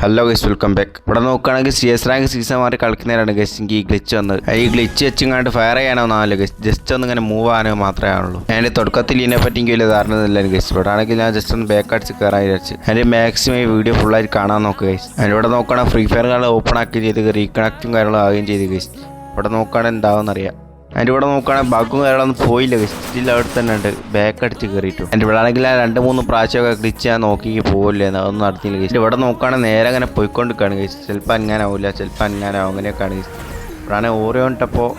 Hello guys, welcome back. ഇവിടെ നോക്കുകയാണെങ്കിൽ CS rank season മാറി കളിക്കുന്നവരാണ് ഗൈസ്. എനിക്ക് ഈ ഗ്ലിച്ച് വന്നത് ഈ ഗ്ലിച്ച് വെച്ചിങ്ങാണ്ട് ഫയർ ചെയ്യാനൊന്നാവില്ല ഗൈസ്. ജസ്റ്റ് ഒന്ന് ഇങ്ങനെ മൂവ് ആകാനോ മാത്രമേ ആണുള്ളൂ. എൻ്റെ തുടക്കത്തിൽ ഇതിനെപ്പറ്റി എനിക്ക് വലിയ ധാരണ ഇല്ല ഗൈസ്. ഇവിടെ ആണെങ്കിൽ ഞാൻ ജസ്റ്റ് ഒന്ന് ബാക്ക് അടിച്ച് കയറാൻ വിചാരിച്ചു. എൻ്റെ മാക്സിമം ഈ വീഡിയോ ഫുള്ളായിട്ട് കാണാൻ നോക്കുക ഗൈസ്. എൻ്റെ ഇവിടെ നോക്കുകയാണെങ്കിൽ ഫ്രീ ഫയർ കാർഡ് ഓപ്പൺ ആക്കി ചെയ്ത് റീകണക്റ്റും കാര്യങ്ങളും ആവുകയും ചെയ്ത് ഗൈസ്. ഇവിടെ നോക്കുകയാണെങ്കിൽ എന്താവുമെന്നറിയാം. എൻ്റെ ഇവിടെ നോക്കുകയാണെങ്കിൽ ബഗ്ഗും കാര്യങ്ങളൊന്നും പോയില്ല ഗൈസ്. സ്റ്റിൽ അവിടെ തന്നെ ഉണ്ട്, ബാക്ക് അടിച്ച് കയറിയിട്ടു. എൻ്റെ ഇവിടെ ആണെങ്കിൽ ആ 2-3 പ്രാവശ്യമൊക്കെ ഗ്ലിച്ച് ഞാൻ നോക്കി പോകില്ലേ, അതൊന്നും നടത്തിയില്ല ഗൈസ്. ഇവിടെ നോക്കുകയാണെങ്കിൽ നേരെ അങ്ങനെ പോയിക്കൊണ്ടിരിക്കുകയാണ് ഗൈസ്. ചിലപ്പോൾ അങ്ങനെ ആവില്ല, ചിലപ്പോൾ അങ്ങനെ ആവും, അങ്ങനെയൊക്കെയാണ് ഗൈസ്. ഇവിടെയാണെങ്കിൽ ഓരോന്നിട്ടപ്പോൾ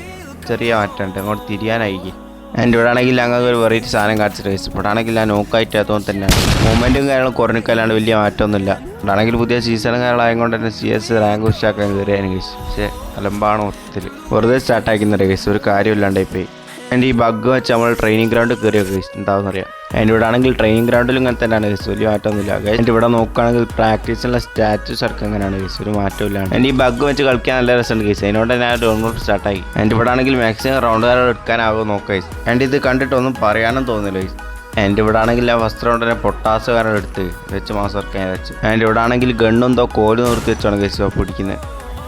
ചെറിയ മാറ്റമുണ്ട്, അങ്ങോട്ട് തിരിയാനായി. എൻ്റെ ഇവിടെ ആണെങ്കിൽ ഞങ്ങൾക്ക് ഒരു വെറൈറ്റി സാധനം കാണിച്ചിട്ട് ഗൈസ്. ഇവിടെ ആണെങ്കിൽ ഞാൻ നോക്കായിട്ട് അതുകൊണ്ട് തന്നെയാണ് മൂവ്മെൻറ്റും കാര്യങ്ങളും കുറഞ്ഞിക്കല്ലാണ്ട് വലിയ മാറ്റമൊന്നുമില്ല. ഇവിടെയാണെങ്കിൽ പുതിയ സീസണും കാര്യങ്ങളായതുകൊണ്ട് തന്നെ CS റാങ്ക് ഉഷാക്കാൻ കയറിയാണ് ഗൈസ്. പക്ഷേ അലമ്പാണ് മൊത്തത്തിൽ വെറുതെ സ്റ്റാർട്ടാക്കുന്നുണ്ട് ഗൈസ്, ഒരു കാര്യമില്ലാണ്ടായിപ്പോയി. എൻ്റെ ഈ ബഗ് വെച്ച് നമ്മൾ ട്രെയിനിങ് ഗ്രൗണ്ടിൽ കയറിയൊക്കെ ഗൈസ്, എന്താണെന്നറിയാം. എൻ്റെ ഇവിടെ ആണെങ്കിൽ ട്രെയിനിങ് ഗ്രൗണ്ടിലും ഇങ്ങനെ തന്നെയാണ് ഗൈസ്, വലിയ മാറ്റമൊന്നുമില്ല ഗൈസ്. എൻ്റെ ഇവിടെ നോക്കുകയാണെങ്കിൽ പ്രാക്ടീസിനുള്ള സ്റ്റാറ്റസ് ഒക്കെ എങ്ങനെയാണ് ഗൈസ്, ഒരു മാറ്റമില്ലാണ്. എൻ്റെ ഈ ബഗ് വെച്ച് കളിക്കാൻ നല്ല രസമുണ്ട് ഗൈസ്, അതിനോട് ഞാൻ ഡൗൺലോഡ് സ്റ്റാർട്ടായി. എൻ്റെ ഇവിടെ ആണെങ്കിൽ മാക്സിമം റൗണ്ടുകാരെ എടുക്കാനാവുമോ നോക്കാം ഗൈസ്. എൻ്റെ ഇത് കണ്ടിട്ടൊന്നും പറയാനും തോന്നുന്നില്ല ഗൈസ്. എൻ്റെ ഇവിടെ ആണെങ്കിൽ ആ ഫസ്റ്റ് റൗണ്ടിനെ പൊട്ടാസ് കാരണം എടുത്ത് വെച്ച് മാസം ഇറക്കാൻ വെച്ച്. എൻ്റെ ഇവിടെ ആണെങ്കിൽ ഗണ്ണെന്തോ കോല് നിർത്തി വെച്ചാണ് ഗൈസ് പിടിക്കുന്നത്.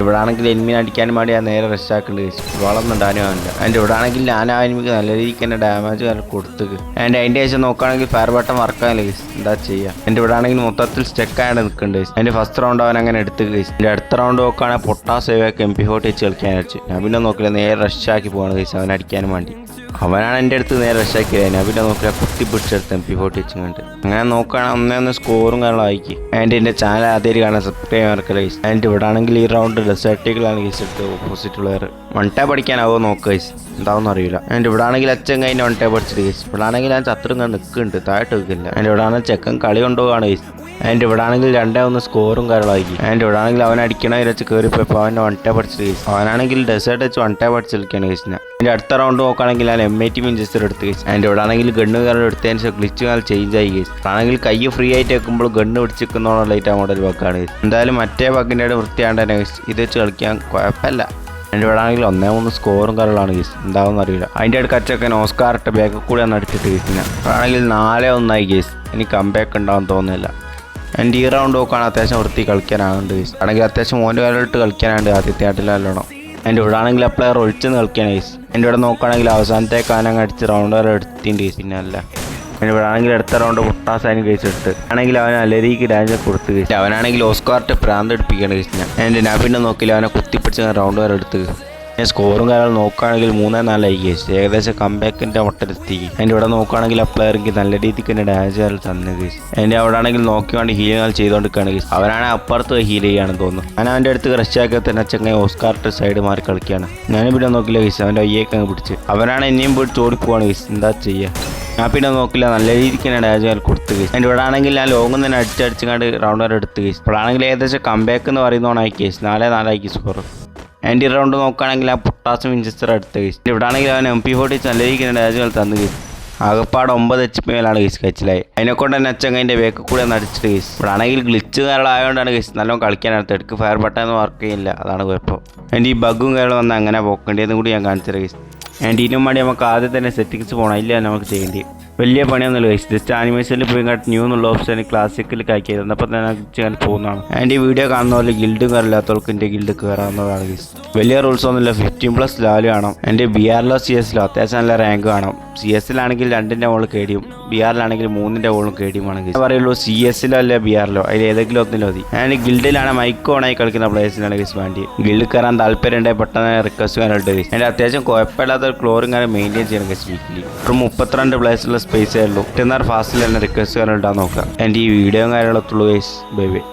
ഇവിടെ ആണെങ്കിൽ എനിമിനെ അടിക്കാനും വേണ്ടി ഞാൻ നേരെ റഷാക്കുന്നുണ്ട് ഗൈസ്. വളർന്നും ഇടാനും ആവില്ല. എൻ്റെ ഇവിടെ ആണെങ്കിൽ ഞാൻ ആ എനിമിക്ക് നല്ല രീതിക്ക് തന്നെ ഡാമേജ് കാര്യം കൊടുത്തത്. അതിൻ്റെ ശേഷം നോക്കുകയാണെങ്കിൽ ഫയർ ബട്ടൺ വർക്കാനില്ല ഗൈസ്, എന്താ ചെയ്യുക. എൻ്റെ ഇവിടെ ആണെങ്കിൽ മൊത്തത്തിൽ സ്റ്റെക്കായിട്ട് നിൽക്കുന്നുണ്ട് ഗൈസ്. എൻ്റെ ഫസ്റ്റ് റൗണ്ട് അവൻ അങ്ങനെ എടുത്ത് ഗൈസ്. എൻ്റെ അടുത്ത റൗണ്ട് നോക്കുകയാണെങ്കിൽ പൊട്ടാസ് സേവാക്കി MP40 വെച്ച് കളിക്കാൻ വെച്ച്. ഞാൻ പിന്നെ നോക്കില്ല, നേരെ റഷാക്കി പോവാണ് ഗൈസ് അവൻ അടിക്കാനും വേണ്ടി. അവനാണ് എൻ്റെ അടുത്ത് നേരെ റഷാക്കിയത്. ഞാൻ പിന്നെ നോക്കില്ല, കുത്തി പിടിച്ചെടുത്ത് MP40 വെച്ചും കണ്ട്. അങ്ങനെ നോക്കുകയാണെങ്കിൽ ഒന്ന് സ്കോറും കാര്യങ്ങളും ആയിക്കി. എൻ്റെ ചാനൽ ആദ്യമായിട്ട് കാണാൻ സബ്സ്ക്രൈബ് ചെയ്യാൻ ഗൈസ്. എൻ്റെ ഇവിടെ ആണെങ്കിൽ ഈ റൗണ്ട് ഡെസേർട്ടികളാണ് ഗൈസ് എടുത്ത് ഓപ്പോസിറ്റ് പ്ലെയർ. 1 ടാപ്പ് അടിക്കാനാവോ നോക്കുക ഗൈസ്, എന്താണെന്ന് അറിയില്ല. എൻ്റെ ഇവിടെ ആണെങ്കിൽ അച്ഛൻ കഴിഞ്ഞ് 1 ടാപ്പ് അടിച്ചിട്ട് ഗൈസ്. ഇവിടെ ആണെങ്കിൽ ഞാൻ ചത്രും കണ്ട് നിൽക്കുന്നുണ്ട്, താഴോട്ട് വെക്കില്ല. എൻ്റെ ഇവിടെ ആണെങ്കിൽ ചെക്കൻ കളി കൊണ്ടുപോകാണ് ഗൈസ്. അതിൻ്റെ ഇവിടെ ആണെങ്കിൽ 2-1 സ്കോറും കാര്യങ്ങളാക്കി. അതിൻ്റെ ഇവിടെ ആണെങ്കിൽ അവൻ അടിക്കണ വെച്ച് കയറിപ്പോയപ്പോൾ അവൻ്റെ 1 ടാപ്പ് അടിച്ചിട്ട് ഗൈസ്. അവനാണെങ്കിൽ ഡെസേർട്ട് വെച്ച് 1 ടാപ്പ് അടിച്ച് കളിക്കുകയാണ് ഗൈസ്. എൻ്റെ അടുത്ത റൗണ്ട് നോക്കുകയാണെങ്കിൽ ഞാൻ M80 വിഞ്ചസ്റ്റർ എടുത്ത് ഗൈസ്. അതിൻ്റെ ഇവിടെ ആണെങ്കിൽ ഗണ്ണ് കാലം എടുത്തതിന് ശേഷം ഗ്ലിച്ച് കാലം ചേഞ്ച് ആയി ഗൈസ്. ആണെങ്കിൽ കൈ ഫ്രീ ആയിട്ട് വെക്കുമ്പോൾ ഗണ്ണ് പിടിച്ചിരിക്കുന്നോളം ലൈറ്റ് മോഡൽ ബഗ്ഗാണ് ഗൈസ്. എന്തായാലും മറ്റേ ബഗ്ഗിൻ്റെ വൃത്തിയാണ്ട് തന്നെ ഗൈസ്, ഇത് വെച്ച് കളിക്കാൻ കുഴപ്പമില്ല. എൻ്റെ ഇവിടെ ആണെങ്കിൽ 1-3 സ്കോറും കാര്യങ്ങളാണ് ഗൈസ്, എന്താണെന്ന് അറിയില്ല. അതിൻ്റെ അടുത്ത് കച്ചൊക്കെ ഓസ്കാർ ഇട്ട് ബാക്ക് കൂടെ ഒന്ന് അടിച്ചിട്ട് ഗൈസ്. ആണെങ്കിൽ 4-1 ഗൈസ്. ഇനി കംബാക്ക് ഉണ്ടാവും തോന്നുന്നില്ല. എൻ്റെ ഈ റൗണ്ട് നോക്കുകയാണ് അത്യാവശ്യം വൃത്തി കളിക്കാനാകുന്നുണ്ട് ഗൈസ്. ആണെങ്കിൽ അത്യാവശ്യം മോൻ്റെ കാലത്ത് കളിക്കാനുണ്ട് ആദ്യത്തെ ആട്ടിൽ നല്ലോണം. എൻ്റെ ഇവിടെ ആണെങ്കിൽ ആ പ്ലെയർ ഒഴിച്ചെന്ന് കളിക്കാൻ ഗൈസ്. എൻ്റെ ഇവിടെ നോക്കുകയാണെങ്കിൽ അവസാനത്തെ കാനം അടിച്ച് റൗണ്ട് വരെ എടുത്തിട്ടുണ്ട് ഗൈസ്. പിന്നെ അല്ല എൻ്റെ ഇവിടെ ആണെങ്കിൽ അടുത്ത റൗണ്ട് പൊട്ടാസാനും ഗൈസ് എടുത്ത് ആണെങ്കിൽ അവൻ നല്ല രീതിക്ക് ഡാൻസ് കൊടുത്ത് ഗൈസ്. അവനാണെങ്കിൽ ഓസ്കാർട്ട് പ്രാന്ത് എടുപ്പിക്കുകയാണ് ഗൈസ്. ഞാൻ പിന്നെ നോക്കില്ല, അവനെ കുത്തിപ്പിടിച്ച് റൗണ്ട് വരെ എടുത്ത്. സ്കോറും കാര്യങ്ങളും നോക്കുകയാണെങ്കിൽ 3-4 ആയി ഗൈസ്. ഏകദേശം കംബാക്കിൻ്റെ മട്ടത്തിലെത്തി. അതിൻ്റെ ഇവിടെ നോക്കുകയാണെങ്കിൽ ആ പ്ലെയർക്ക് നല്ല രീതിക്ക് തന്നെ ഡാൻസ് കാര്യം തന്നെ ഗൈസ്. അതിൻ്റെ അവിടെ ആണെങ്കിൽ നോക്കിയാണ്ട് ഹീലിങ് ചെയ്തുകൊണ്ടിരിക്കുകയാണ് ഗൈസ്. അവനാണ് അപ്പുറത്ത് ഹീൽ ചെയ്യുകയാണെന്ന് തോന്നുന്നു. ഞാൻ അവൻ്റെ അടുത്ത് റഷ്യാക്കി തന്നെ ചെങ്ങ ഓസ്കാർട്ട് സൈഡ് മാറി കളിക്കുകയാണ്. ഞാനിവിടെ നോക്കില്ല ഗൈസ്, അവൻ്റെ അയ്യേക്ക് അങ്ങ് പിടിച്ച്. അവനാണ് ഇനിയും പോയിട്ട് ഓടിപ്പോവാണ് ഗൈസ്, എന്താ ചെയ്യുക. ഞാൻ പിന്നെ നോക്കില്ല, നല്ല രീതിക്ക് തന്നെ ഡാൻസ് കാര്യം കൊടുത്ത് ഗൈസ്. അതിൻ്റെ ഇവിടെ ആണെങ്കിൽ ഞാൻ ലോങ് തന്നെ അടിച്ചടിച്ചങ്ങാണ്ട് റൗണ്ട് വരെ എടുത്ത് ഗൈസ്. ഇപ്പോഴാണെങ്കിൽ ഏകദേശം കംബാക്ക് എന്ന് പറയുന്നതാണ് ഗൈസ്. 4-4 സ്കോർ. എൻ്റെ റൗണ്ട് നോക്കുകയാണെങ്കിൽ ആ പൊട്ടാസും വിഞ്ചസ്റ്റർ എടുത്ത് ഗൈസ്. ഇവിടെ ആണെങ്കിൽ അവൻ MP40 നല്ല രീതിക്ക് ഡാജുകൾ തന്നു ഗൈസ്. ആകെപ്പാട് 9 HP മേലാണ് ഗൈസ് കഴിച്ചിലായി. അതിനെക്കൊണ്ട് തന്നെ അച്ഛൻ അതിൻ്റെ ബാക്ക് കൂടെ ഒന്ന് അടിച്ചിട്ട് ഗൈസ്. ഇവിടെ ആണെങ്കിൽ ഗ്ലിച്ച് കാര്യങ്ങളായതുകൊണ്ടാണ് ഗൈസ് നല്ലോണം കളിക്കാനടുത്ത്. എടുക്ക് ഫയർ ബട്ടൺ വർക്ക് ചെയ്യില്ല, അതാണ് കുഴപ്പം. എൻ്റെ ഈ ബഗ്ഗും കാര്യങ്ങളും വന്ന് അങ്ങനെ പോക്കേണ്ടതെന്നും കൂടി ഞാൻ കാണിച്ചത് ഗൈസ്. എൻ്റെ ഇതിനും വേണ്ടി നമുക്ക് ആദ്യം തന്നെ സെറ്റിങ്സ് പോകണം, ഇല്ല നമുക്ക് ചെയ്യേണ്ടി വലിയ പണിയൊന്നുമില്ല ഗൈസ്. ജസ്റ്റ് ആനിമേഷനിൽ പോയി കണ്ട് ന്യൂ എന്നുള്ള ഓപ്ഷൻ ക്ലാസിക്കൽ കാക്കി തന്നപ്പോൾ തന്നെ ചെയ്യാൻ പോകുന്നതാണ്. എൻ്റെ ഈ വീഡിയോ കാണുന്ന പോലെ ഗിൽഡും കയറില്ലാത്തവർക്ക് എൻ്റെ ഗിൽഡ് കയറാവുന്നതാണ് ഗൈസ്. വലിയ റൂൾസ് ഒന്നുമില്ല, 15+ ലാല് കാണാം. എൻ്റെ BR-ലോ CS-ലോ അത്യാവശ്യം നല്ല റാങ്ക് കാണാം. CS-ലാണെങ്കിൽ 2ന്റെ മുകളിൽ കേടിയും, BR-ലാണെങ്കിൽ 3ന്റെ മുകളിൽ കേടിയുമാണ് ഗൈസ്. പറയുള്ളൂ CS-ലോ അല്ല BR-ലോ, അതിൽ ഏതെങ്കിലും ഒന്നിലും മതി. ഞാൻ ഗിൽഡിലാണ് മൈക്ക് ഓണായി കളിക്കുന്ന പ്ലേയേഴ്സിനാണ് ഗൈസ് വേണ്ടി. ഗിൽഡ് കയറാൻ താല്പര്യം ഉണ്ടെങ്കിൽ പെട്ടെന്ന് റിക്വസ്റ്റ് ചെയ്യാനുണ്ട് ഗൈസ്. എൻ്റെ അത്യാവശ്യം കുഴപ്പമില്ലാത്ത ഒരു ക്ലോറിങ് കാര്യം മെയിൻറ്റെയിൻ ചെയ്യണം ഗൈസ്. വീക്കിലി ഒരു 32 പ്ലേയേഴ്സുള്ള സ്പേസേ ഉള്ളൂ. ഫാസ്റ്റിൽ തന്നെ റിക്വസ്റ്റ് ചെയ്യാനുണ്ടാകാൻ നോക്കാം. എൻ്റെ ഈ വീഡിയോ കാര്യങ്ങളൊക്കെ ഉള്ളൂ ഗൈസ്. Bye bye.